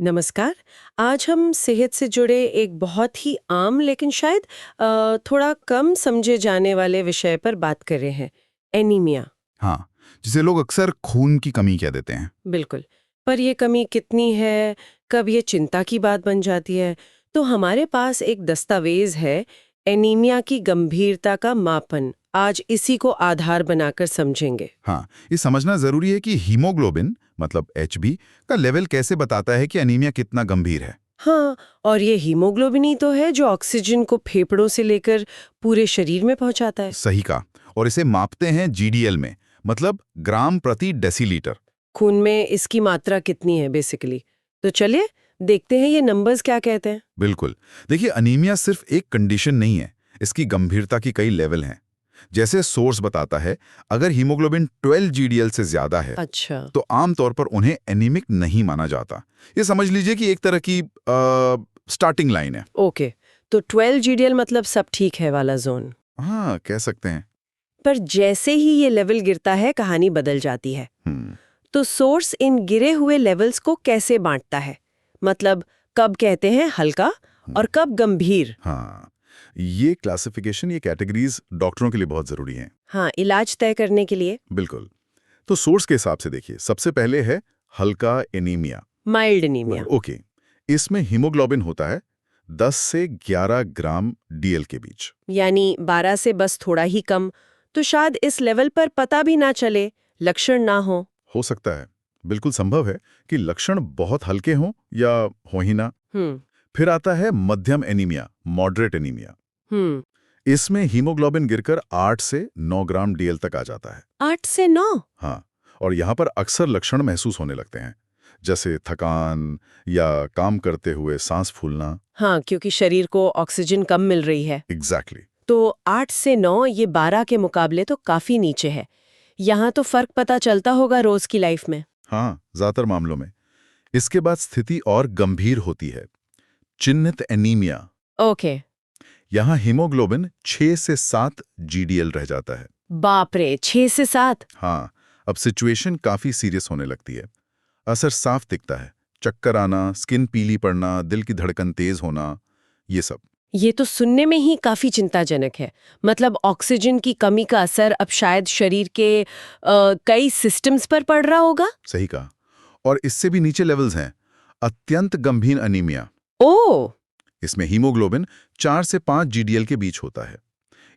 नमस्कार। आज हम सेहत से जुड़े एक बहुत ही आम लेकिन शायद थोड़ा कम समझे जाने वाले विषय पर बात कर रहे हैं, एनीमिया। हाँ, जिसे लोग अक्सर खून की कमी कह देते हैं। बिल्कुल। पर ये कमी कितनी है, कब ये चिंता की बात बन जाती है? तो हमारे पास एक दस्तावेज है, एनीमिया की गंभीरता का मापन। आज इसी को आधार बनाकर समझेंगे। हाँ, ये समझना जरूरी है कि हीमोग्लोबिन मतलब एचबी का लेवल कैसे बताता है कि अनीमिया कितना गंभीर है। हाँ, और ये हीमोग्लोबिन ही तो है जो ऑक्सीजन को फेफड़ों से लेकर पूरे शरीर में पहुंचाता है। सही कहा। और इसे मापते हैं जीडीएल में, मतलब ग्राम प्रति डेसीलीटर। खून में इसकी मात्रा कितनी है बेसिकली। तो चलिए देखते हैं ये नंबर्स क्या कहते हैं। बिल्कुल। देखिए, अनीमिया सिर्फ एक कंडीशन नहीं है, इसकी गंभीरता की कई लेवल हैं। जैसे सोर्स बताता है, अगर हीमोग्लोबिन 12 जीडीएल से ज्यादा है अच्छा। तो आमतौर पर उन्हें एनीमिक नहीं माना जाता। ये समझ लीजिए कि एक तरह की स्टार्टिंग लाइन है। ओके, तो 12 जीडीएल मतलब सब ठीक है वाला जोन। हाँ, कह सकते हैं। पर जैसे ही ये लेवल गिरता है कहानी बदल जाती है। हम्म तो सोर्स इन गिरे हुए लेवल्स को कैसे बांटता है, मतलब कब कहते हैं हल्का और कब गंभीर। हाँ, ये क्लासिफिकेशन, ये कैटेगरीज डॉक्टरों के लिए बहुत जरूरी हैं। हाँ, इलाज तय करने के लिए। बिल्कुल। तो सोर्स के हिसाब से देखिए, सबसे पहले है हल्का एनीमिया। Mild anaemia. ओके, इसमें हीमोग्लोबिन होता है 10 से 11 ग्राम डीएल के बीच। यानी 12 से बस थोड़ा ही कम। तो शायद इस लेवल पर पता भी ना चले, लक्षण ना हो सकता है, बिल्कुल संभव है कि लक्षण बहुत हल्के हों या हो ही ना। हम्म फिर आता है मध्यम एनीमिया, मॉडरेट एनीमिया। हम्म इसमें हीमोग्लोबिन गिरकर 8 से 9 ग्राम डीएल तक आ जाता है। 8 से 9। हाँ, और यहाँ पर अक्सर लक्षण महसूस होने लगते हैं, जैसे थकान या काम करते हुए सांस फूलना। हाँ, क्योंकि शरीर को ऑक्सीजन कम मिल रही है। एग्जैक्टली। तो 8 से 9 ये 12 के मुकाबले तो काफी नीचे है। यहाँ तो फर्क पता चलता होगा रोज की लाइफ में। हाँ, ज्यादातर मामलों में। इसके बाद स्थिति और गंभीर होती है, चिन्हित एनीमिया। ओके। यहाँ हीमोग्लोबिन 6 से 7 जीडीएल रह जाता है। बाप रे, 6 से 7। हाँ, अब सिचुएशन काफी सीरियस होने लगती है। असर साफ दिखता है, चक्कर आना, स्किन पीली पड़ना, दिल की धड़कन तेज होना, ये सब। ये तो सुनने में ही काफी चिंताजनक है। मतलब ऑक्सीजन की कमी का असर अब शायद शरीर के कई सिस्टम्स पर पड़ रहा होगा। सही कहा। और इससे भी नीचे लेवल्स हैं, अत्यंत गंभीर अनीमिया। ओ। इसमें हीमोग्लोबिन 4 से 5 जीडीएल के बीच होता है।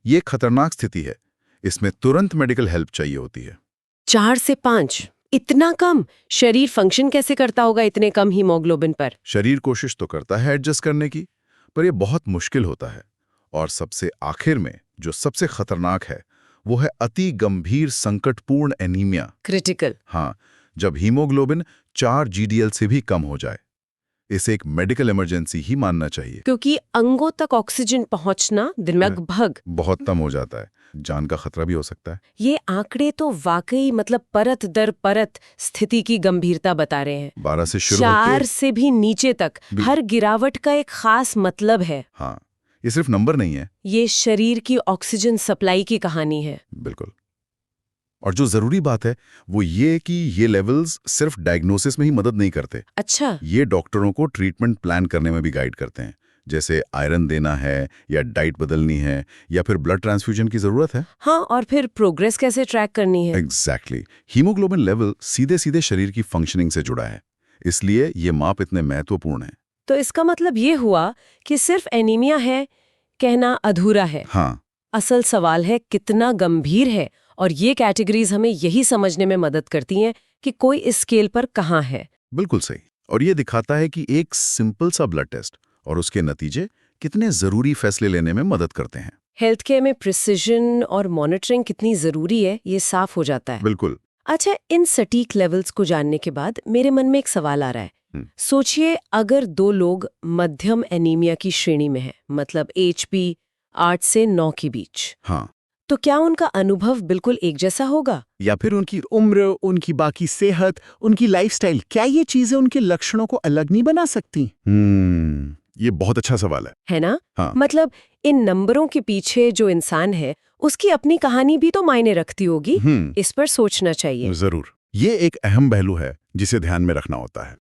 ये खतरनाक स्थिति है, इसमें तुरंत मेडिकल हेल्प चाहिए होती है। 4 से 5, इतना कम? शरीर फंक्शन कैसे करता होगा इतने कम हीमोग्लोबिन पर? शरीर कोशिश तो करता है एडजस्ट करने की, पर यह बहुत मुश्किल होता है। और सबसे आखिर में जो सबसे खतरनाक है, वो है अति गंभीर संकटपूर्ण एनीमिया। क्रिटिकल। हाँ, जब हीमोग्लोबिन 4 जीडीएल से भी कम हो जाए। इसे एक मेडिकल इमरजेंसी ही मानना चाहिए। क्योंकि अंगों तक ऑक्सीजन पहुंचना लगभग बहुत कम हो जाता है, जान का खतरा भी हो सकता है। ये आंकड़े तो वाकई मतलब परत दर परत स्थिति की गंभीरता बता रहे हैं। 12 से शुरू 4 होकर से भी नीचे तक हर गिरावट का एक खास मतलब है। हाँ, ये सिर्फ नंबर नहीं है। ये शरीर की ऑक्सीजन सप्लाई की कहानी है। बिल्कुल। और जो जरूरी बात है वो ये कि ये लेवल्स सिर्फ डायग्नोसिस में ही मदद नहीं करते। अच्छा। ये डॉक्टरों को ट्रीटमेंट प्लान करने में भी गाइड करते हैं, जैसे आयरन देना है या डाइट बदलनी है या फिर ब्लड ट्रांसफ्यूजन की जरूरत है। हाँ, और फिर प्रोग्रेस कैसे ट्रैक करनी है। एग्जैक्टली। हीमोग्लोबिन लेवल सीधे सीधे शरीर की फंक्शनिंग से जुड़ा है, इसलिए ये माप इतने महत्वपूर्ण है। तो इसका मतलब ये हुआ कि सिर्फ एनीमिया है कहना अधूरा है। हाँ, असल सवाल है कितना गंभीर है, और ये कैटेगरीज हमें यही समझने में मदद करती हैं कि कोई इस स्केल पर कहाँ है। बिल्कुल सही। और ये दिखाता है कि एक सिंपल सा ब्लड टेस्ट और उसके नतीजे कितने जरूरी फैसले लेने में मदद करते हैं। हेल्थ केयर में प्रिसिजन और मॉनिटरिंग कितनी जरूरी है ये साफ हो जाता है। बिल्कुल। अच्छा, इन सटीक लेवल्स को जानने के बाद मेरे मन में एक सवाल आ रहा है। सोचिए अगर 2 लोग मध्यम एनीमिया की श्रेणी में हैं, मतलब एचपी 8 से 9 के बीच, हाँ, तो क्या उनका अनुभव बिल्कुल एक जैसा होगा? या फिर उनकी उम्र, उनकी बाकी सेहत, उनकी लाइफस्टाइल, क्या ये चीजें उनके लक्षणों को अलग नहीं बना सकती? ये बहुत अच्छा सवाल है ना? हाँ। मतलब इन नंबरों के पीछे जो इंसान है उसकी अपनी कहानी भी तो मायने रखती होगी। इस पर सोचना चाहिए। जरूर। ये एक अहम पहलू है जिसे ध्यान में रखना होता है।